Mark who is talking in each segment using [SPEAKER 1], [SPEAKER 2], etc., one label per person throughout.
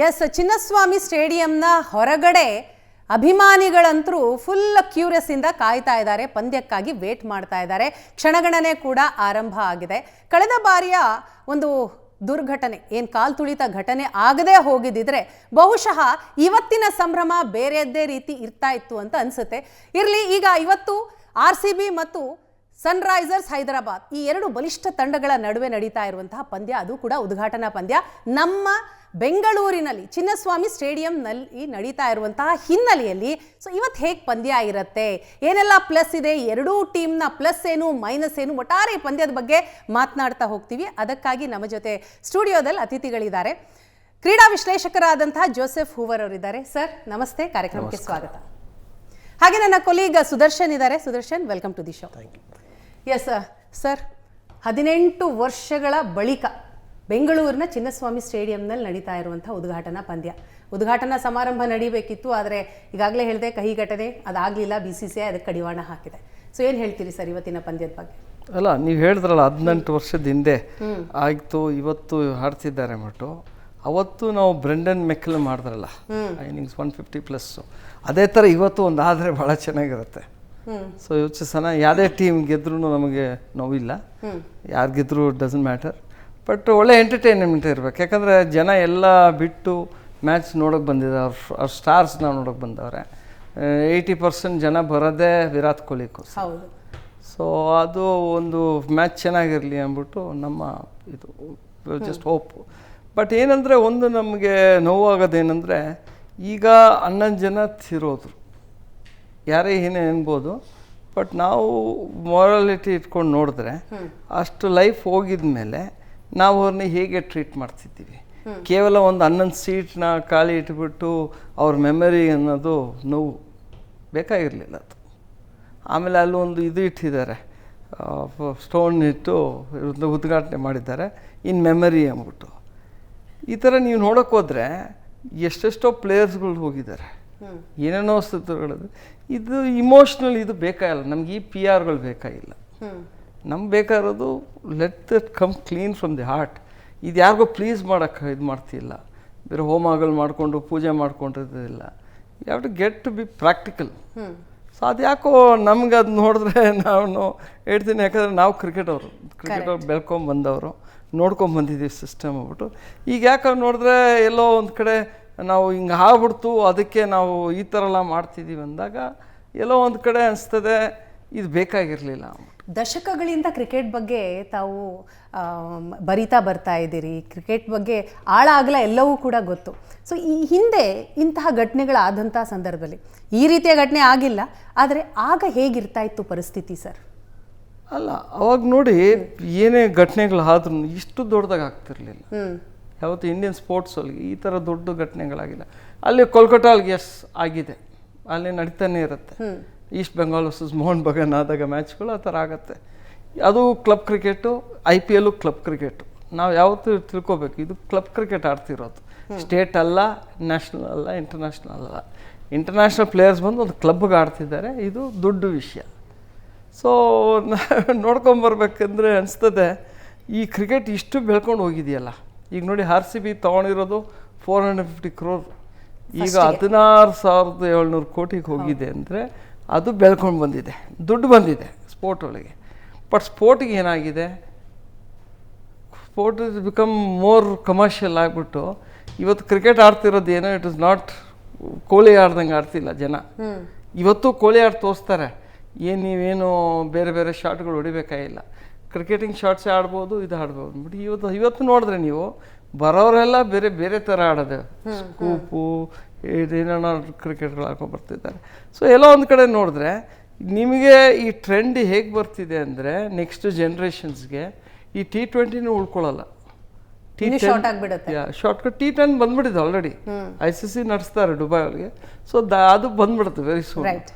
[SPEAKER 1] S, Chinnaswamy ಸ್ಟೇಡಿಯಂನ ಹೊರಗಡೆ ಅಭಿಮಾನಿಗಳಂತರೂ full curious ಇಂದ ಕಾಯ್ತಾ ಇದ್ದಾರೆ, ಪಂದ್ಯಕ್ಕಾಗಿ ವೇಟ್ ಮಾಡ್ತಾ ಇದ್ದಾರೆ. ಕ್ಷಣಗಣನೆ ಕೂಡ ಆರಂಭ ಆಗಿದೆ. ಕಳೆದ ಬಾರಿಯ ಒಂದು ದುರ್ಘಟನೆ, ಏನು ಕಾಲ್ ತುಳಿತ ಘಟನೆ ಆಗದೆ ಹೋಗಿದ್ದಿದ್ರೆ ಬಹುಶಃ ಇವತ್ತಿನ ಸಂಭ್ರಮ ಬೇರೆಯದ್ದೇ ರೀತಿ ಇರ್ತಾ ಇತ್ತು ಅಂತ ಅನ್ಸುತ್ತೆ. ಇರಲಿ, ಈಗ ಇವತ್ತು RCB ಮತ್ತು ಸನ್ರೈಸರ್ಸ್ ಹೈದರಾಬಾದ್ ಈ ಎರಡು ಬಲಿಷ್ಠ ತಂಡಗಳ ನಡುವೆ ನಡೀತಾ ಇರುವಂತಹ ಪಂದ್ಯ, ಅದು ಕೂಡ ಉದ್ಘಾಟನಾ ಪಂದ್ಯ ನಮ್ಮ ಬೆಂಗಳೂರಿನಲ್ಲಿ ಚಿನ್ನಸ್ವಾಮಿ ಸ್ಟೇಡಿಯಂನಲ್ಲಿ ನಡೀತಾ ಇರುವಂತಹ ಹಿನ್ನೆಲೆಯಲ್ಲಿ ಸೊ ಇವತ್ತು ಹೇಗೆ ಪಂದ್ಯ ಇರುತ್ತೆ, ಏನೆಲ್ಲ ಪ್ಲಸ್ ಇದೆ, ಎರಡೂ ಟೀಮ್ನ ಪ್ಲಸ್ ಏನು ಮೈನಸ್ ಏನು, ಒಟ್ಟಾರೆ ಪಂದ್ಯದ ಬಗ್ಗೆ ಮಾತನಾಡ್ತಾ ಹೋಗ್ತೀವಿ. ಅದಕ್ಕಾಗಿ ನಮ್ಮ ಜೊತೆ ಸ್ಟುಡಿಯೋದಲ್ಲಿ ಅತಿಥಿಗಳಿದ್ದಾರೆ. ಕ್ರೀಡಾ ವಿಶ್ಲೇಷಕರಾದಂತಹ ಜೋಸೆಫ್ ಹೂವರ್ ಅವರಿದ್ದಾರೆ. ಸರ್ ನಮಸ್ತೆ, ಕಾರ್ಯಕ್ರಮಕ್ಕೆ ಸ್ವಾಗತ. ಹಾಗೆ ನನ್ನ ಕೊಲೀಗ್ ಸುದರ್ಶನ್ ಇದ್ದಾರೆ. Sudarshan, welcome to the show. Yes sir, 18 ವರ್ಷಗಳ ಬಳಿಕ ಬೆಂಗಳೂರಿನ ಚಿನ್ನಸ್ವಾಮಿ ಸ್ಟೇಡಿಯಂನಲ್ಲಿ ನಡೀತಾ ಇರುವಂತಹ ಉದ್ಘಾಟನಾ ಪಂದ್ಯ. ಉದ್ಘಾಟನಾ ಸಮಾರಂಭ ನಡೀಬೇಕಿತ್ತು, ಆದರೆ ಈಗಾಗಲೇ ಹೇಳಿದೆ ಕಹಿ ಘಟನೆ ಅದಾಗಲಿಲ್ಲ, BCCI ಅದಕ್ಕೆ ಕಡಿವಾಣ ಹಾಕಿದೆ. ಸೊ ಏನು ಹೇಳ್ತೀರಿ ಸರ್ ಇವತ್ತಿನ ಪಂದ್ಯದ ಬಗ್ಗೆ?
[SPEAKER 2] ಅಲ್ಲ, ನೀವು ಹೇಳಿದ್ರಲ್ಲ 18 ವರ್ಷದ ಹಿಂದೆ ಆಯಿತು, ಇವತ್ತು ಆಡ್ತಿದ್ದಾರೆ ಮಟ್ಟು. ಅವತ್ತು ನಾವು ಬ್ರೆಂಡನ್ ಮೆಕ್ಕಲ್ ಮಾಡಿದ್ರಲ್ಲ ಇನ್ನಿಂಗ್ಸ್ 150+, ಅದೇ ಥರ ಇವತ್ತು ಒಂದು ಆದರೆ ಭಾಳ ಚೆನ್ನಾಗಿರುತ್ತೆ. ಸೊ ಯೋಚಿಸೋಣ, ಯಾವುದೇ ಟೀಮ್ ಗೆದ್ರೂ ನಮಗೆ ನೋವಿಲ್ಲ, ಯಾರು ಗೆದ್ದರೂ ಡಸಂಟ್ ಮ್ಯಾಟರ್. ಬಟ್ ಒಳ್ಳೆ ಎಂಟರ್ಟೈನ್ಮೆಂಟ್ ಇರಬೇಕು, ಯಾಕಂದರೆ ಜನ ಎಲ್ಲ ಬಿಟ್ಟು ಮ್ಯಾಚ್ ನೋಡೋಕೆ ಬಂದಿದ್ದಾರೆ, ಅವ್ರ ಸ್ಟಾರ್ಸ್ನ ನೋಡೋಕೆ ಬಂದವ್ರೆ. 80% ಜನ ಬರೋದೇ ವಿರಾಟ್ ಕೊಹ್ಲಿಗೋಸ್ಕರ. ಸೊ ಅದು ಒಂದು ಮ್ಯಾಚ್ ಚೆನ್ನಾಗಿರಲಿ ಅಂದ್ಬಿಟ್ಟು ನಮ್ಮ ಇದು ಜಸ್ಟ್ ಹೋಪ್. ಬಟ್ ಏನಂದರೆ ಒಂದು ನಮಗೆ ನೋವಾಗೋದೇನೆಂದರೆ, ಈಗ 11 ಜನ ತಿರೋದ್ರು, ಯಾರೇ ಏನೇ ಅನ್ಬೋದು. ಬಟ್ ನಾವು ಮೊರಾಲಿಟಿ ಇಟ್ಕೊಂಡು ನೋಡಿದ್ರೆ ಅಷ್ಟು ಲೈಫ್ ಹೋಗಿದ ಮೇಲೆ ನಾವು ಅವ್ರನ್ನ ಹೇಗೆ ಟ್ರೀಟ್ ಮಾಡ್ತಿದ್ದೀವಿ. ಕೇವಲ ಒಂದು 11 ಸೀಟ್ನ ಖಾಲಿ ಇಟ್ಬಿಟ್ಟು ಅವ್ರ ಮೆಮರಿ ಅನ್ನೋದು ನೋವು ಬೇಕಾಗಿರಲಿಲ್ಲ ಅದು. ಆಮೇಲೆ ಅಲ್ಲೊಂದು ಇದು ಇಟ್ಟಿದ್ದಾರೆ, ಸ್ಟೋನ್ ಇಟ್ಟು ಉದ್ಘಾಟನೆ ಮಾಡಿದ್ದಾರೆ, ಇನ್ ಮೆಮರಿ ಅಂದ್ಬಿಟ್ಟು. ಈ ಥರ ನೀವು ನೋಡೋಕೆ ಹೋದರೆ ಎಷ್ಟೆಷ್ಟೋ ಪ್ಲೇಯರ್ಸ್ಗಳು ಹೋಗಿದ್ದಾರೆ, ಏನೇನೋ ಸ್ಥಿತಿಗಳದು. ಇದು ಇಮೋಷ್ನಲ್ ಇದು ಬೇಕಾಗಿಲ್ಲ ನಮ್ಗೆ, ಈ PR ಬೇಕಾಗಿಲ್ಲ. ನಮ್ಗೆ ಬೇಕಾಗಿರೋದು let that come clean from the heart. ಇದು ಯಾರಿಗೋ ಪ್ಲೀಸ್ ಮಾಡೋಕ್ಕೆ ಇದು ಮಾಡ್ತಿಲ್ಲ, ಬೇರೆ ಹೋಮಗಳು ಮಾಡಿಕೊಂಡು ಪೂಜೆ ಮಾಡ್ಕೊಂಡಿರೋದಿಲ್ಲ. You have to get to be practical. So ಅದು ಯಾಕೋ ನಮ್ಗೆ ಅದು ನೋಡಿದ್ರೆ ನಾನು ಹೇಳ್ತೀನಿ, ಯಾಕಂದರೆ ನಾವು ಕ್ರಿಕೆಟ್ ಅವ್ರು ಬೆಳ್ಕೊಂಬಂದವರು, ನೋಡ್ಕೊಂಬಂದಿದ್ದೀವಿ ಸಿಸ್ಟಮ್ ಆಗ್ಬಿಟ್ಟು. ಈಗ ಯಾಕೆ ನೋಡಿದ್ರೆ ಎಲ್ಲೋ ಒಂದು ಕಡೆ ನಾವು ಹಿಂಗೆ ಆಗ್ಬಿಡ್ತು, ಅದಕ್ಕೆ ನಾವು ಈ ಥರ ಎಲ್ಲ ಮಾಡ್ತಿದ್ದೀವಿ ಅಂದಾಗ ಎಲ್ಲೋ ಒಂದು ಕಡೆ ಅನಿಸ್ತದೆ ಇದು ಬೇಕಾಗಿರಲಿಲ್ಲ.
[SPEAKER 1] ದಶಕಗಳಿಂದ ಕ್ರಿಕೆಟ್ ಬಗ್ಗೆ ತಾವು ಬರಿತಾ ಬರ್ತಾ ಇದ್ದೀರಿ, ಕ್ರಿಕೆಟ್ ಬಗ್ಗೆ ಆಳ ಆಗಲ ಎಲ್ಲವೂ ಕೂಡ ಗೊತ್ತು. ಸೊ ಈ ಹಿಂದೆ ಇಂತಹ ಘಟನೆಗಳಾದಂಥ ಸಂದರ್ಭದಲ್ಲಿ ಈ ರೀತಿಯ ಘಟನೆ ಆಗಿಲ್ಲ, ಆದರೆ ಆಗ ಹೇಗಿರ್ತಾ ಇತ್ತು ಪರಿಸ್ಥಿತಿ ಸರ್?
[SPEAKER 2] ಅಲ್ಲ, ಅವಾಗ ನೋಡಿ ಏನೇ ಘಟನೆಗಳಾದ್ರೂ ಇಷ್ಟು ದೊಡ್ಡದಾಗಿ ಆಗ್ತಿರ್ಲಿಲ್ಲ. ಯಾವತ್ತು ಇಂಡಿಯನ್ ಸ್ಪೋರ್ಟ್ಸಲ್ಲಿ ಈ ಥರ ದೊಡ್ಡ ಘಟನೆಗಳಾಗಿಲ್ಲ. ಅಲ್ಲಿ ಕೋಲ್ಕತ್ತಾಲ್ಗೆ ಆಗಿದೆ, ಅಲ್ಲಿ ನಡೀತಾನೆ ಇರುತ್ತೆ. ಈಸ್ಟ್ ಬೆಂಗಾಲ್ ವರ್ಸಸ್ ಮೋಹನ್ ಬಗಾನ್ ಆದಾಗ ಮ್ಯಾಚ್ಗಳು ಆ ಥರ ಆಗುತ್ತೆ. ಅದು club cricket, IPL club cricket. ನಾವು ಯಾವತ್ತೂ ತಿಳ್ಕೊಬೇಕು, ಇದು ಕ್ಲಬ್ ಕ್ರಿಕೆಟ್ ಆಡ್ತಿರೋದು, ಸ್ಟೇಟ್ ಅಲ್ಲ, ನ್ಯಾಷನಲ್ ಅಲ್ಲ, ಇಂಟರ್ನ್ಯಾಷನಲ್ ಅಲ್ಲ. ಇಂಟರ್ನ್ಯಾಷನಲ್ ಪ್ಲೇಯರ್ಸ್ ಬಂದು ಒಂದು ಕ್ಲಬ್ಗೆ ಆಡ್ತಿದ್ದಾರೆ, ಇದು ದೊಡ್ಡ ವಿಷಯ. ಸೊ ನೋಡ್ಕೊಂಬರ್ಬೇಕಂದ್ರೆ ಅನಿಸ್ತದೆ ಈ ಕ್ರಿಕೆಟ್ ಇಷ್ಟು ಬೆಳ್ಕೊಂಡು ಹೋಗಿದೆಯಲ್ಲ. ಈಗ ನೋಡಿ RCB ತೊಗೊಂಡಿರೋದು 450 crore, ಈಗ 16,700 ಕೋಟಿಗೆ ಹೋಗಿದೆ ಅಂದರೆ ಅದು ಬೆಳ್ಕೊಂಡು ಬಂದಿದೆ, ದುಡ್ಡು ಬಂದಿದೆ ಸ್ಪೋರ್ಟ್ ಒಳಗೆ. ಬಟ್ ಸ್ಪೋರ್ಟಿಗೆ ಏನಾಗಿದೆ, sport is become more commercial ಆಗಿಬಿಟ್ಟು ಇವತ್ತು ಕ್ರಿಕೆಟ್ ಆಡ್ತಿರೋದು ಏನೋ ಇಟ್ ಇಸ್ ನಾಟ್ ಕೋಳಿ ಆಡ್ದಂಗೆ ಆಡ್ತಿಲ್ಲ ಜನ. ಇವತ್ತು ಕೋಳಿ ಆಡಿ ತೋರಿಸ್ತಾರೆ, ಏನು ನೀವೇನು ಬೇರೆ ಬೇರೆ ಶಾಟ್ಗಳು ಹೊಡಿಬೇಕಾಗಿಲ್ಲ, ಕ್ರಿಕೆಟಿಂಗ್ ಶಾಟ್ಸೇ ಆಡ್ಬೋದು, ಇದು ಆಡ್ಬೋದು. ಬಟ್ ಇವತ್ತು ನೋಡಿದ್ರೆ ನೀವು ಬರೋರೆಲ್ಲ ಬೇರೆ ಬೇರೆ ಥರ ಆಡೋದು, ಸ್ಕೂಪು ಇದೇನೋ ಕ್ರಿಕೆಟ್ಗಳು ಹಾಕೊಂಡು ಬರ್ತಿದ್ದಾರೆ. ಸೊ ಎಲ್ಲೋ ಒಂದು ಕಡೆ ನೋಡಿದ್ರೆ ನಿಮಗೆ ಈ ಟ್ರೆಂಡ್ ಹೇಗೆ ಬರ್ತಿದೆ ಅಂದರೆ, ನೆಕ್ಸ್ಟ್ ಜನ್ರೇಷನ್ಸ್ಗೆ ಈ T20 ಉಳ್ಕೊಳ್ಳಲ್ಲ, ಶಾರ್ಟ್ಕಟ್ T10 ಬಂದ್ಬಿಟ್ಟಿದೆ ಆಲ್ರೆಡಿ. ICC ನಡೆಸ್ತಾರೆ ದುಬೈ ಒಳಗೆ. ಸೊ ಅದು ಬಂದ್ಬಿಡುತ್ತೆ ವೆರಿ ಸೂನ್.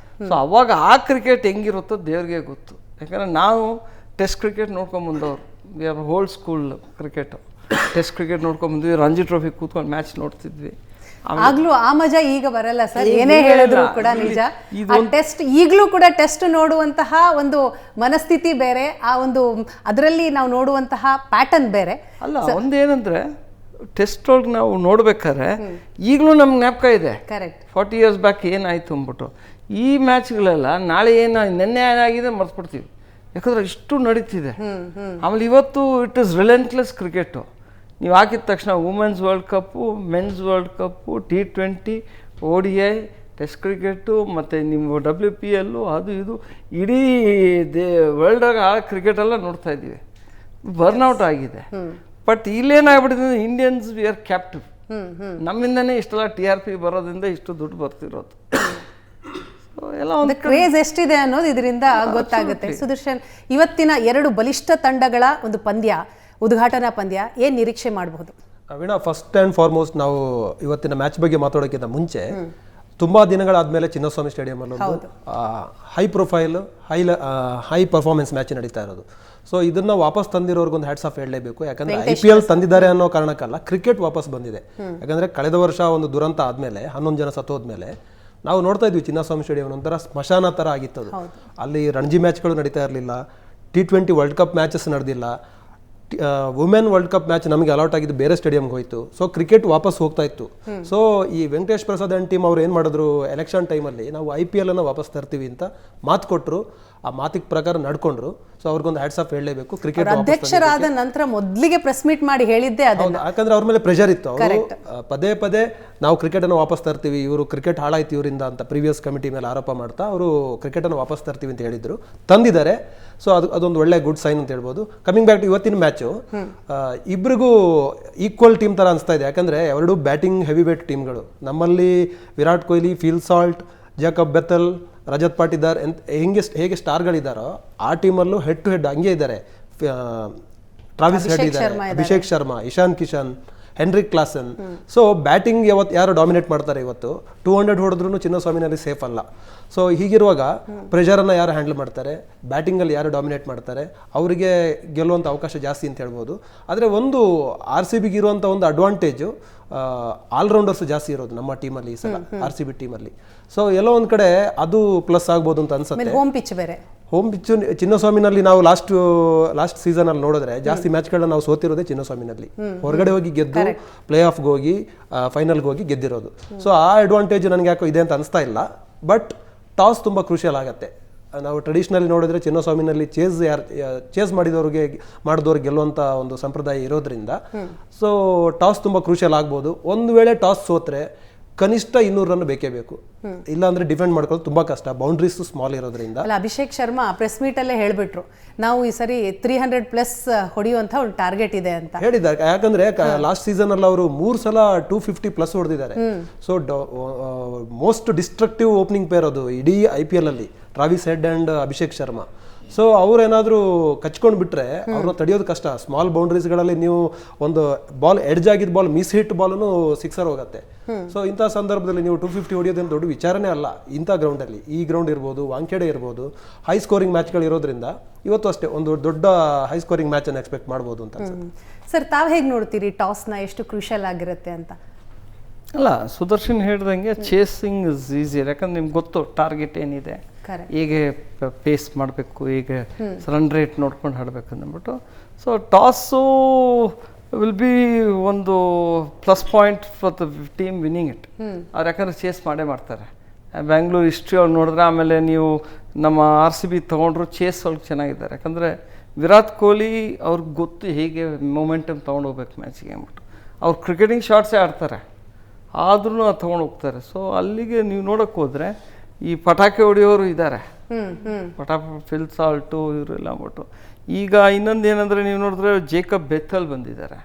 [SPEAKER 2] ಸೊ ಅವಾಗ ಆ ಕ್ರಿಕೆಟ್ ಹೆಂಗಿರುತ್ತೋ ದೇವ್ರಿಗೆ ಗೊತ್ತು. ಯಾಕಂದರೆ ನಾವು ಟೆಸ್ಟ್ ಕ್ರಿಕೆಟ್ ನೋಡ್ಕೊಂಬಂದವ್ರು, we are old school cricket. Test cricket ನೋಡ್ಕೊಂಬಂದ್ವಿ, ರಂಜಿ ಟ್ರೋಫಿ ಕೂತ್ಕೊಂಡು ಮ್ಯಾಚ್ ನೋಡ್ತಿದ್ವಿ.
[SPEAKER 1] ಆಗ್ಲೂ ಆ ಮಜಾ ಈಗ ಬರಲ್ಲ ಸರ್, ಏನೇ ಹೇಳಿದ್ರು ಕೂಡ ನಿಜ. ಟೆಸ್ಟ್ ಈಗಲೂ ಕೂಡ ಟೆಸ್ಟ್ ನೋಡುವಂತಹ ಒಂದು ಮನಸ್ಥಿತಿ ಬೇರೆ, ಆ ಒಂದು ಅದರಲ್ಲಿ ನಾವು ನೋಡುವಂತಹ ಪ್ಯಾಟರ್ನ್ ಬೇರೆ.
[SPEAKER 2] ಅಲ್ಲ, ಒಂದೇನಂದ್ರೆ ಟೆಸ್ಟ್ ಒಳಗೆ ನಾವು ನೋಡ್ಬೇಕಾದ್ರೆ ಈಗಲೂ ನಮ್ಗೆ ಜ್ಞಾಪಕ ಇದೆ.
[SPEAKER 1] ಕರೆಕ್ಟ್.
[SPEAKER 2] 40 years ಬ್ಯಾಕ್ ಏನಾಯಿತು ಅಂದ್ಬಿಟ್ಟು. ಈ ಮ್ಯಾಚ್ಗಳೆಲ್ಲ ನಾಳೆ ನಿನ್ನೆ ಏನಾಗಿದೆ ಮರ್ತ್ಬಿಡ್ತೀವಿ, ಯಾಕಂದ್ರೆ ಇಷ್ಟು ನಡೀತಿದೆ. ಆಮೇಲೆ ಇವತ್ತು ಇಟ್ ಇಸ್ ರಿಲೆಂಟ್ಲೆಸ್ ಕ್ರಿಕೆಟು. ನೀವು ಹಾಕಿದ ತಕ್ಷಣ women's world cup, men's world cup, T20, ODI, test cricket, ಮತ್ತು ನಿಮ್ಮ WPL, ಅದು ಇದು ಇಡೀ ವರ್ಲ್ಡಾಗ ಆ ಕ್ರಿಕೆಟೆಲ್ಲ ನೋಡ್ತಾ ಇದ್ದೀವಿ. ಬರ್ನ್ಔಟ್ ಆಗಿದೆ. ಬಟ್ ಇಲ್ಲೇನಾಗ್ಬಿಟ್ಟಿದೆ, ಇಂಡಿಯನ್ಸ್ ವಿ ಆರ್ ಕ್ಯಾಪ್ಟಿವ್. ನಮ್ಮಿಂದನೇ ಇಷ್ಟೆಲ್ಲ TRP ಬರೋದ್ರಿಂದ ಇಷ್ಟು ದುಡ್ಡು ಬರ್ತಿರೋದು. ಎಲ್ಲ ಒಂದು
[SPEAKER 1] ಕ್ರೇಜ್ ಎಷ್ಟಿದೆ ಅನ್ನೋದು ಇದರಿಂದ ಗೊತ್ತಾಗುತ್ತೆ. ಸುದರ್ಶನ್, ಇವತ್ತಿನ 2 ಬಲಿಷ್ಠ ತಂಡಗಳ ಒಂದು ಪಂದ್ಯ, ಉದ್ಘಾಟನಾ ಪಂದ್ಯ, ಏನು ನಿರೀಕ್ಷೆ ಮಾಡಬಹುದು?
[SPEAKER 3] ವೀಣಾ, ಫಸ್ಟ್ ಆ್ಯಂಡ್ ಫಾರ್ಮೋಸ್ಟ್ ನಾವು ಇವತ್ತಿನ ಮ್ಯಾಚ್ ಬಗ್ಗೆ ಮಾತಾಡೋಕ್ಕಿಂತ ಮುಂಚೆ ತುಂಬಾ ದಿನಗಳಾದ್ಮೇಲೆ ಚಿನ್ನಸ್ವಾಮಿ ಸ್ಟೇಡಿಯಂ ಅಲ್ಲಿ high profile high performance match ನಡೀತಾ ಇರೋದು. ಸೊ ಇದನ್ನ ವಾಪಸ್ ತಂದಿರೋರ್ಗೊಂದು ಹ್ಯಾಟ್ಸ್ ಆಫ್ ಹೇಳಲೇಬೇಕು. ಯಾಕಂದ್ರೆ IPL ತಂದಿದ್ದಾರೆ ಅನ್ನೋ ಕಾರಣಕ್ಕಲ್ಲ, ಕ್ರಿಕೆಟ್ ವಾಪಸ್ ಬಂದಿದೆ. ಯಾಕಂದ್ರೆ ಕಳೆದ ವರ್ಷ ಒಂದು ದುರಂತ ಆದ್ಮೇಲೆ 11 ಜನ ಸತ್ತೋದ್ಮೇಲೆ ನಾವು ನೋಡ್ತಾ ಇದ್ವಿ ಚಿನ್ನಸ್ವಾಮಿ ಸ್ಟೇಡಿಯಂ ಒಂಥರ ಸ್ಮಶಾನ ಥರ ಆಗಿತ್ತು. ಅಲ್ಲಿ ರಣಜಿ ಮ್ಯಾಚ್ಗಳು ನಡೀತಾ ಇರಲಿಲ್ಲ, T20 ವರ್ಲ್ಡ್ ಕಪ್ ಮ್ಯಾಚಸ್ ನಡೆದಿಲ್ಲ, ವುಮೆನ್ ವರ್ಲ್ಡ್ ಕಪ್ ಮ್ಯಾಚ್ ನಮಗೆ ಅಲೌಟ್ ಆಗಿದ್ದು ಬೇರೆ ಸ್ಟೇಡಿಯಂಗೆ ಹೋಯಿತು. ಸೊ ಕ್ರಿಕೆಟ್ ವಾಪಸ್ ಹೋಗ್ತಾ ಇತ್ತು. ಸೊ ಈ ವೆಂಕಟೇಶ್ ಪ್ರಸಾದ್ ಅಂಡ್ ಟೀಮ್ ಅವ್ರು ಏನು ಮಾಡಿದ್ರು, ಎಲೆಕ್ಷನ್ ಟೈಮಲ್ಲಿ ನಾವು IPL ಅನ್ನು ವಾಪಸ್ ತರ್ತೀವಿ ಅಂತ ಮಾತು ಕೊಟ್ಟರು. ಆ ಮಾತಿಗೆ ಪ್ರಕಾರ ನಡ್ಕೊಂಡ್ರು. ಸೊ ಅವ್ರಿಗೊಂದು ಹ್ಯಾಟ್ಸ್ ಆಫ್ ಹೇಳಲೇಬೇಕು. ಕ್ರಿಕೆಟ್
[SPEAKER 1] ಅಧ್ಯಕ್ಷರಾದ ನಂತರ ಮೊದಲಿಗೆ ಪ್ರೆಸ್ ಮೀಟ್ ಮಾಡಿ ಹೇಳಿದ್ದೆ ಅದನ್ನ.
[SPEAKER 3] ಯಾಕಂದ್ರೆ ಅವ್ರ ಮೇಲೆ ಪ್ರೆಷರ್ ಇತ್ತು. ಅವರು ಪದೇ ಪದೇ ನಾವು ಕ್ರಿಕೆಟ್ ಅನ್ನು ವಾಪಸ್ ತರ್ತೀವಿ, ಇವರು ಕ್ರಿಕೆಟ್ ಹಾಳಾಯ್ತು ಇವರಿಂದ ಅಂತ ಪ್ರೀವಿಯಸ್ ಕಮಿಟಿ ಮೇಲೆ ಆರೋಪ ಮಾಡ್ತಾ ಅವರು ಕ್ರಿಕೆಟ್ ಅನ್ನು ವಾಪಸ್ ತರ್ತೀವಿ ಅಂತ ಹೇಳಿದ್ರು. ತಂದಿದ್ದಾರೆ. ಸೊ ಅದೊಂದು ಒಳ್ಳೆ ಗುಡ್ ಸೈನ್ ಅಂತ ಹೇಳ್ಬೋದು. ಕಮಿಂಗ್ ಬ್ಯಾಕ್ ಟು ಇವತ್ತಿನ ಮ್ಯಾಚು, ಇಬ್ರಿಗೂ ಈಕ್ವಲ್ ಟೀಮ್ ತರ ಅನಿಸ್ತಾ ಇದೆ. ಯಾಕಂದ್ರೆ ಎರಡು ಬ್ಯಾಟಿಂಗ್ ಹೆವಿ ವೇಟ್ ಟೀಮ್ಗಳು. ನಮ್ಮಲ್ಲಿ Virat Kohli, Phil Salt, Jacob Bethell, Rajat Patidar ಹೇಗೆ ಸ್ಟಾರ್ಗಳಿದ್ದಾರೋ ಆ ಟೀಮಲ್ಲೂ ಹೆಡ್ ಟು ಹೆಡ್ ಹಂಗೆ ಇದ್ದಾರೆ. ಟ್ರಾವಿಸ್ ಹೆಡ್ ಇದ್ದಾರೆ, Abhishek Sharma, Ishan Kishan, Heinrich Klaasen. So batting ಯಾರು ಡಾಮಿನೇಟ್ ಮಾಡ್ತಾರೆ ಇವತ್ತು. 200 ಹೊಡೆದ್ರೂ ಚಿನ್ನಸ್ವಾಮಿನಲ್ಲಿ ಸೇಫ್ ಅಲ್ಲ. ಸೊ ಹೀಗಿರುವಾಗ ಪ್ರೆಷರನ್ನು ಯಾರು ಹ್ಯಾಂಡಲ್ ಮಾಡ್ತಾರೆ, ಬ್ಯಾಟಿಂಗಲ್ಲಿ ಯಾರು ಡಾಮಿನೇಟ್ ಮಾಡ್ತಾರೆ, ಅವರಿಗೆ ಗೆಲ್ಲುವಂಥ ಅವಕಾಶ ಜಾಸ್ತಿ ಅಂತ ಹೇಳ್ಬೋದು. ಆದರೆ ಒಂದು RCBಗೆ ಇರುವಂಥ ಒಂದು ಅಡ್ವಾಂಟೇಜು, ಆಲ್ರೌಂಡರ್ಸ್ ಜಾಸ್ತಿ ಇರೋದು ನಮ್ಮ ಟೀಮಲ್ಲಿ ಈ ಸಲ RCB ಟೀಮಲ್ಲಿ. ಸೊ ಎಲ್ಲೋ ಒಂದು ಕಡೆ ಅದು ಪ್ಲಸ್ ಆಗ್ಬೋದು ಅಂತ ಅನ್ಸುತ್ತೆ.
[SPEAKER 1] ಹೋಮ್ ಪಿಚ್ ಬೇರೆ.
[SPEAKER 3] ಹೋಮ್ ಪಿಚ್ಚು ಚಿನ್ನಸ್ವಾಮಿನಲ್ಲಿ ನಾವು ಲಾಸ್ಟ್ ಸೀಸನ್ ಅಲ್ಲಿ ನೋಡಿದ್ರೆ ಜಾಸ್ತಿ ಮ್ಯಾಚ್ಗಳನ್ನ ನಾವು ಸೋತಿರೋದೇ ಚಿನ್ನಸ್ವಾಮಿನಲ್ಲಿ. ಹೊರಗಡೆ ಹೋಗಿ ಗೆದ್ದು ಪ್ಲೇ ಆಫ್ಗೆ ಹೋಗಿ ಫೈನಲ್ಗೆ ಹೋಗಿ ಗೆದ್ದಿರೋದು. ಸೊ ಆ ಅಡ್ವಾಂಟೇಜ್ ನನಗೆ ಯಾಕೋ ಇದೆ ಅಂತ ಅನಿಸ್ತಾ ಇಲ್ಲ. ಬಟ್ ಟಾಸ್ ತುಂಬ ಕ್ರೂಷಿಯಲ್ ಆಗುತ್ತೆ. ನಾವು ಟ್ರೆಡಿಷನಲಿ ನೋಡಿದ್ರೆ ಚಿನ್ನಸ್ವಾಮಿನಲ್ಲಿ ಚೇಸ್ ಮಾಡಿದವ್ರಿಗೆ ಗೆಲ್ಲುವಂಥ ಒಂದು ಸಂಪ್ರದಾಯ ಇರೋದ್ರಿಂದ ಸೊ ಟಾಸ್ ತುಂಬ ಕ್ರೂಷಿಯಲ್ ಆಗ್ಬೋದು. ಒಂದು ವೇಳೆ ಟಾಸ್ ಸೋತ್ರೆ ಕನಿಷ್ಠ 200 ರನ್ ಬೇಕೇ ಬೇಕು. ಇಲ್ಲ ಅಂದ್ರೆ ಡಿಫೆಂಡ್ ಮಾಡ್ಕೊಳ್ಳೋದು ತುಂಬಾ ಕಷ್ಟ, ಬೌಂಡ್ರೀಸ್ ಸ್ಮಾಲ್ ಇರೋದ್ರಿಂದ.
[SPEAKER 1] ಅಭಿಷೇಕ್ ಶರ್ಮಾ ಪ್ರೆಸ್ ಮೀಟ್ ಅಲ್ಲೇ ಹೇಳ್ಬಿಟ್ರು, ನಾವು ಈ ಸರಿ 300+ ಹೊಡೆಯುವಂತ ಒಂದು ಟಾರ್ಗೆಟ್ ಇದೆ ಅಂತ
[SPEAKER 3] ಹೇಳಿದ್ದಾರೆ. ಯಾಕಂದ್ರೆ ಲಾಸ್ಟ್ ಸೀಸನ್ ಅಲ್ಲಿ ಅವರು 3 ಸಲ 250+ ಹೊಡೆದಿದ್ದಾರೆ. So most destructive opening pair ಅದು ಇಡೀ IPL ಅಲ್ಲಿ, Travis Head and Abhishek Sharma. So ಅವ್ರೇನಾದ್ರೂ ಕಚ್ಕೊಂಡು ಬಿಟ್ರೆ ಅವ್ರನ್ನ ತಡೆಯೋದು ಕಷ್ಟ. ಸ್ಮಾಲ್ ಬೌಂಡ್ರೀಸ್ಗಳಲ್ಲಿ ನೀವು ಒಂದು ಬಾಲ್ ಎಡ್ಜ್ ಆಗಿದ್ದ ಬಾಲ್ ಮಿಸ್ ಹಿಟ್ ಬಾಲ್ನು ಸಿಕ್ಸರ್ ಹೋಗುತ್ತೆ. ಸೊ ಇಂಥ ಸಂದರ್ಭದಲ್ಲಿ ನೀವು 250 ಹೊಡೆಯೋದೇನು ದೊಡ್ಡ ವಿಚಾರನೇ ಅಲ್ಲ ಇಂಥ ಗ್ರೌಂಡಲ್ಲಿ. ಈ ಗ್ರೌಂಡ್ ಇರ್ಬೋದು, ವಾಂಖೇಡೆ ಇರ್ಬೋದು, ಹೈ ಸ್ಕೋರಿಂಗ್ ಮ್ಯಾಚ್ಗಳು ಇರೋದ್ರಿಂದ ಇವತ್ತು ಅಷ್ಟೇ ಒಂದು ದೊಡ್ಡ ಹೈ ಸ್ಕೋರಿಂಗ್ ಮ್ಯಾಚ್ ಅನ್ನು ಎಕ್ಸ್ಪೆಕ್ಟ್ ಮಾಡ್ಬೋದು ಅಂತ ಅನ್ಸುತ್ತೆ.
[SPEAKER 1] ಸರ್, ತಾವು ಹೇಗೆ ನೋಡ್ತೀರಿ ಟಾಸ್ನ ಎಷ್ಟು ಕ್ರೂಷಿಯಲ್ ಆಗಿರುತ್ತೆ ಅಂತ?
[SPEAKER 2] ಅಲ್ಲ, ಸುದರ್ಶನ್ ಹೇಳ್ದಂಗೆ ಚೇಸಿಂಗ್ ಇಸ್ ಈಸಿ. ಯಾಕಂದ್ರೆ ನಿಮ್ಗೆ ಗೊತ್ತು ಟಾರ್ಗೆಟ್ ಏನಿದೆ, ಹೇಗೆ ಪೇಸ್ ಮಾಡಬೇಕು, ಹೇಗೆ ರನ್ ರೇಟ್ ನೋಡ್ಕೊಂಡು ಆಡಬೇಕು ಅಂದ್ಬಿಟ್ಟು. ಸೊ ಟಾಸು ವಿಲ್ ಬಿ ಒಂದು plus point for the team winning it. ಅವ್ರು ಯಾಕಂದ್ರೆ ಚೇಸ್ ಮಾಡೇ ಮಾಡ್ತಾರೆ. ಬ್ಯಾಂಗ್ಳೂರ್ ಹಿಸ್ಟ್ರಿ ಅವ್ರು ನೋಡಿದ್ರೆ, ಆಮೇಲೆ ನೀವು ನಮ್ಮ RCB ತೊಗೊಂಡ್ರು ಚೇಸ್ ಒಳಗೆ ಚೆನ್ನಾಗಿದ್ದಾರೆ. ಯಾಕಂದರೆ ವಿರಾಟ್ ಕೊಹ್ಲಿ ಅವ್ರಿಗೆ ಗೊತ್ತು ಹೇಗೆ ಮೊಮೆಂಟಮ್ ತೊಗೊಂಡೋಗ್ಬೇಕು ಮ್ಯಾಚಿಗೆ ಅಂದ್ಬಿಟ್ಟು. ಅವ್ರು ಕ್ರಿಕೆಟಿಂಗ್ ಶಾಟ್ಸೇ ಆಡ್ತಾರೆ, ಆದ್ರೂ ಅದು ತೊಗೊಂಡು ಹೋಗ್ತಾರೆ. ಸೊ ಅಲ್ಲಿಗೆ ನೀವು ನೋಡೋಕ್ಕೆ ಹೋದರೆ ಈ ಪಟಾಕಿ ಹೊಡೆಯೋರು ಇದ್ದಾರೆ, ಫಿಲ್ ಸಾಲ್ಟು ಇವರೆಲ್ಲ ಅಂದ್ಬಿಟ್ಟು. ಈಗ ಇನ್ನೊಂದು ಏನಂದರೆ ನೀವು ನೋಡಿದ್ರೆ ಜೇಕಬ್ ಬೆಥಲ್ ಬಂದಿದ್ದಾರೆ.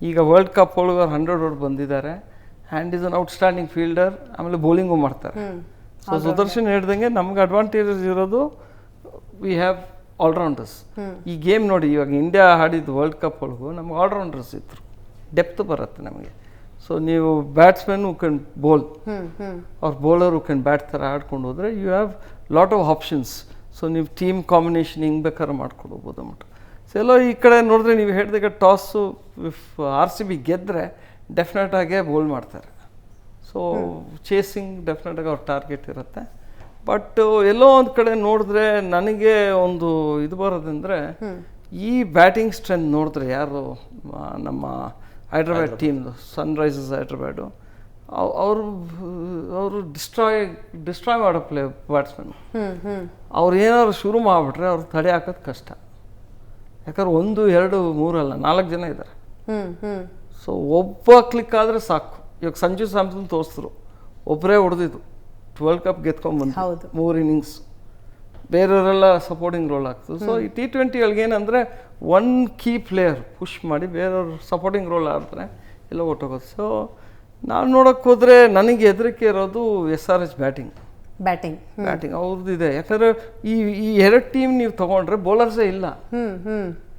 [SPEAKER 2] ಈಗ ವರ್ಲ್ಡ್ ಕಪ್ ಒಳಗೆ 100 ಹೊಡೆದು ಬಂದಿದ್ದಾರೆ. Hand is an outstanding fielder. ಆಮೇಲೆ ಬೌಲಿಂಗು ಮಾಡ್ತಾರೆ. ಸೊ ಸುದರ್ಶನ್ ಹೇಳ್ದಂಗೆ ನಮ್ಗೆ ಅಡ್ವಾಂಟೇಜಸ್ ಇರೋದು, ವಿ ಹ್ಯಾವ್ ಆಲ್ರೌಂಡರ್ಸ್. ಈ ಗೇಮ್ ನೋಡಿ, ಇವಾಗ ಇಂಡಿಯಾ ಆಡಿದ್ದು ವರ್ಲ್ಡ್ ಕಪ್ ಒಳಗೂ ನಮ್ಗೆ ಆಲ್ರೌಂಡರ್ಸ್ ಇದ್ರು, ಡೆಪ್ತ್ ಬರುತ್ತೆ ನಮಗೆ. ಸೊ ನೀವು ಬ್ಯಾಟ್ಸ್ಮನ್ ಹೂ ಕ್ಯಾನ್ ಬೋಲ್, ಅವ್ರ ಬೌಲರ್ ಹೂ ಕ್ಯಾನ್ ಬ್ಯಾಟ್ ಥರ ಆಡ್ಕೊಂಡು ಹೋದರೆ you have lot of options. So ನೀವು ಟೀಮ್ ಕಾಂಬಿನೇಷನ್ ಹಿಂಗೆ ಬೇಕಾದ್ರೆ ಮಾಡ್ಕೊಂಡು ಹೋಗ್ಬೋದು ಅಂದ್ಬಿಟ್ಟು. ಸೊ ಎಲ್ಲೋ ಈ ಕಡೆ ನೋಡಿದ್ರೆ ನೀವು ಹೇಳಿದಾಗ ಟಾಸು ಇಫ್ RCB ಗೆದ್ದರೆ ಡೆಫಿನೆಟಾಗೇ ಬೋಲ್ ಮಾಡ್ತಾರೆ. ಸೊ ಚೇಸಿಂಗ್ ಡೆಫಿನೆಟಾಗಿ ಅವ್ರ ಟಾರ್ಗೆಟ್ ಇರುತ್ತೆ. ಬಟ್ ಎಲ್ಲೋ ಒಂದು ಕಡೆ ನೋಡಿದ್ರೆ ನನಗೆ ಒಂದು ಇದು ಬರೋದಂದರೆ, ಈ ಬ್ಯಾಟಿಂಗ್ ಸ್ಟ್ರೆಂತ್ ನೋಡಿದ್ರೆ ಯಾರು ನಮ್ಮ ಹೈದ್ರಾಬಾದ್ ಟೀಮ್ದು ಸನ್ರೈಸರ್ಸ್ ಹೈದ್ರಾಬಾಡು. ಅವರು ಡಿಸ್ಟ್ರಾಯ್ ಮಾಡೋ ಬ್ಯಾಟ್ಸ್ಮನ್. ಅವ್ರು ಏನಾದ್ರು ಶುರು ಮಾಡಿಬಿಟ್ರೆ ಅವ್ರು ತಡೆ ಹಾಕೋದು ಕಷ್ಟ. ಯಾಕಂದ್ರೆ 1, 2, 3 ಅಲ್ಲ 4 ಜನ ಇದ್ದಾರೆ. ಸೊ ಒಬ್ಬ ಕ್ಲಿಕ್ ಆದರೆ ಸಾಕು. ಇವಾಗ ಸಂಜು ಸ್ಯಾಮ್ಸನ್ ತೋರಿಸಿದ್ರು, ಒಬ್ಬರೇ ಹೊಡೆದಿದ್ದು ವರ್ಲ್ಡ್ ಕಪ್ ಗೆದ್ಕೊಂಡ್ಬಂದು 3 ಇನ್ನಿಂಗ್ಸ್. ಬೇರೆಯವರೆಲ್ಲ ಸಪೋರ್ಟಿಂಗ್ ರೋಲ್ ಆಗ್ತದೆ. ಸೊ ಈ T20 ಏನಂದರೆ ಒನ್ ಕೀ ಪ್ಲೇಯರ್ ಪುಷ್ ಮಾಡಿ ಬೇರೆಯವ್ರು ಸಪೋರ್ಟಿಂಗ್ ರೋಲ್ ಆಡಿದ್ರೆ ಎಲ್ಲ ಹೊಟ್ಟೋಗೋದು. ಸೊ ನಾನು ನೋಡೋಕ್ಕೆ ಹೋದರೆ ನನಗೆ ಹೆದರಿಕೆ ಇರೋದು SRH ಬ್ಯಾಟಿಂಗ್ ಅವ್ರದ್ದಿದೆ. ಯಾಕಂದರೆ ಈ 2 ಟೀಮ್ ನೀವು ತೊಗೊಂಡ್ರೆ ಬೌಲರ್ಸೇ ಇಲ್ಲ,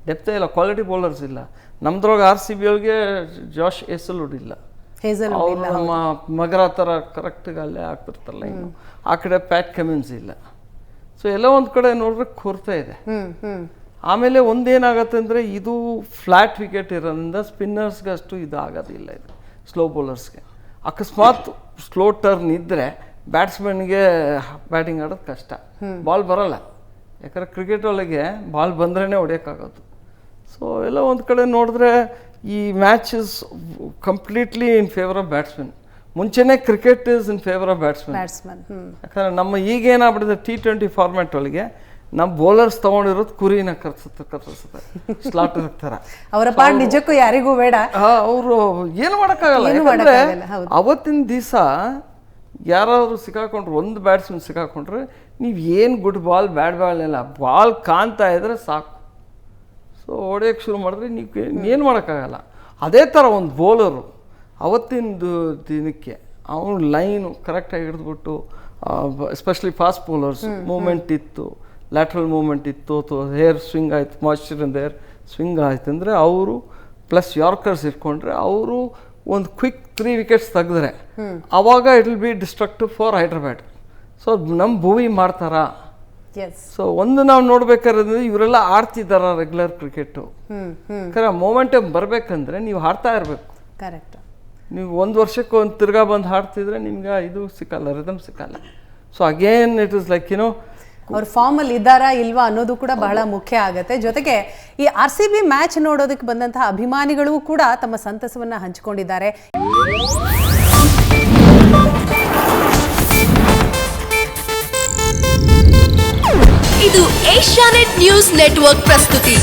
[SPEAKER 2] ಡೆಪ್ತೇ ಇಲ್ಲ, ಕ್ವಾಲಿಟಿ ಬೌಲರ್ಸ್ ಇಲ್ಲ. ನಮ್ದ್ರೊಳಗೆ RCB ಅವ್ರಿಗೆ ಜಾಶ್ ಹೇಸಲ್ವುಡ್ ಇಲ್ಲ, ಅವರು ನಮ್ಮ ಮಗರ ಥರ ಕರೆಕ್ಟಾಗಿ ಅಲ್ಲೇ ಆಗ್ತಿರ್ತಾರಲ್ಲ. ಇನ್ನು ಆ ಕಡೆ ಪ್ಯಾಟ್ ಕಮಿನ್ಸ್ ಇಲ್ಲ. ಸೊ ಎಲ್ಲ ಒಂದು ಕಡೆ ನೋಡಿದ್ರೆ ಕೊರತೆ ಇದೆ. ಆಮೇಲೆ ಒಂದೇನಾಗತ್ತೆ ಅಂದರೆ ಇದು ಫ್ಲ್ಯಾಟ್ ವಿಕೆಟ್ ಇರೋದ್ರಿಂದ ಸ್ಪಿನ್ನರ್ಸ್ಗೆ ಅಷ್ಟು ಇದು ಆಗೋದಿಲ್ಲ. ಇದು ಸ್ಲೋ ಬೌಲರ್ಸ್ಗೆ ಅಕಸ್ಮಾತ್ ಸ್ಲೋ ಟರ್ನ್ ಇದ್ದರೆ ಬ್ಯಾಟ್ಸ್ಮನ್ಗೆ ಬ್ಯಾಟಿಂಗ್ ಆಡೋದು ಕಷ್ಟ, ಬಾಲ್ ಬರೋಲ್ಲ. ಯಾಕಂದರೆ ಕ್ರಿಕೆಟ್ ಒಳಗೆ ಬಾಲ್ ಬಂದ್ರೇ ಹೊಡೆಯೋಕ್ಕಾಗೋದು. ಸೊ ಎಲ್ಲ ಒಂದು ಕಡೆ ನೋಡಿದ್ರೆ ಈ match is completely in favour of batsman. ಮುಂಚೆನೇ cricket is in favour of batsman. ಯಾಕಂದರೆ ನಮ್ಮ ಈಗೇನಾಗ್ಬಿಟ್ಟಿದೆ T20 ಫಾರ್ಮ್ಯಾಟ್ ಒಳಗೆ ನಮ್ಮ ಬೌಲರ್ಸ್ ತೊಗೊಂಡಿರೋದು ಕುರಿನ ಕರ್ಸುತ್ತೆ ಸ್ಲಾಟರ್ ಥರ.
[SPEAKER 1] ಅವರ ಪಾಡ್ ನಿಜಕ್ಕೂ ಯಾರಿಗೂ ಬೇಡ.
[SPEAKER 2] ಅವರು ಏನು ಮಾಡೋಕ್ಕಾಗಲ್ಲ. ಯಾಕಂದರೆ ಅವತ್ತಿನ ದಿವಸ ಯಾರಾದರೂ ಸಿಕ್ಕಾಕೊಂಡ್ರೆ, ಒಂದು ಬ್ಯಾಟ್ಸ್ಮನ್ ಸಿಕ್ಕಾಕೊಂಡ್ರೆ ನೀವು ಏನು ಗುಡ್ ಬಾಲ್ ಬ್ಯಾಡ್ ಬಾಲ್ ಎಲ್ಲ ಬಾಲ್ ಕಾಣ್ತಾ ಇದ್ರೆ ಸಾಕು. ಸೊ ಹೊಡೆಯೋಕ್ಕೆ ಶುರು ಮಾಡಿದ್ರೆ ನೀವು ಏನು ಮಾಡೋಕ್ಕಾಗಲ್ಲ. ಅದೇ ಥರ ಒಂದು ಬೌಲರು ಅವತ್ತಿನ ದಿನಕ್ಕೆ ಅವನು ಲೈನು ಕರೆಕ್ಟಾಗಿ ಹಿಡಿದ್ಬಿಟ್ಟು, ಎಸ್ಪೆಷಲಿ ಫಾಸ್ಟ್ ಬೌಲರ್ಸ್ ಮೂಮೆಂಟ್ ಇತ್ತು, ಲ್ಯಾಟ್ರಲ್ ಮೂಮೆಂಟ್ ಇತ್ತು, ಅಥವಾ ಹೇರ್ ಸ್ವಿಂಗ್ ಆಯಿತು, ಮಾಯ್ಶ್ಚರಿಂದ ಹೇರ್ ಸ್ವಿಂಗ್ ಆಯ್ತು ಅಂದರೆ ಅವರು ಪ್ಲಸ್ ಯಾರ್ಕರ್ಸ್ ಇಟ್ಕೊಂಡ್ರೆ ಅವರು ಒಂದು ಕ್ವಿಕ್ 3 ವಿಕೆಟ್ಸ್ ತೆಗೆದ್ರೆ ಆವಾಗ it will be destructive for Hyderabad. So ನಮ್ಮ ಭೂವಿ ಮಾಡ್ತಾರಾ? ಸೊ ಒಂದು ನಾವು ನೋಡ್ಬೇಕಾದ್ರೆ ಇವರೆಲ್ಲ ಆಡ್ತಿದ್ದಾರ ರೆಗ್ಯುಲರ್ ಕ್ರಿಕೆಟು. ಮೊಮೆಂಟಮ್ ಬರಬೇಕಂದ್ರೆ ನೀವು ಆಡ್ತಾ ಇರಬೇಕು.
[SPEAKER 1] ಕರೆಕ್ಟ್.
[SPEAKER 2] ನೀವು 1 ವರ್ಷಕ್ಕೆ ಒಂದು ತಿರ್ಗಾ ಬಂದು ಹಾಡ್ತಿದ್ರೆ ನಿಮ್ಗೆ ಇದು ಸಿಕ್ಕಲ್ಲ, ರಿದಮ್ ಸಿಕ್ಕಲ್ಲ. So again it is like
[SPEAKER 1] ಅವ್ರ ಫಾರ್ಮಲ್ಲಿ ಇದ್ದಾರಾ ಇಲ್ವಾ ಅನ್ನೋದು ಕೂಡ ಬಹಳ ಮುಖ್ಯ ಆಗುತ್ತೆ. ಜೊತೆಗೆ ಈ RCB ಮ್ಯಾಚ್ ನೋಡೋದಕ್ಕೆ ಬಂದಂತಹ ಅಭಿಮಾನಿಗಳು ಕೂಡ ತಮ್ಮ ಸಂತಸವನ್ನ ಹಂಚಿಕೊಂಡಿದ್ದಾರೆ.
[SPEAKER 4] ಇದು ಏಷ್ಯಾನೆಟ್ ನ್ಯೂಸ್ ನೆಟ್ವರ್ಕ್ ಪ್ರಸ್ತುತಿ.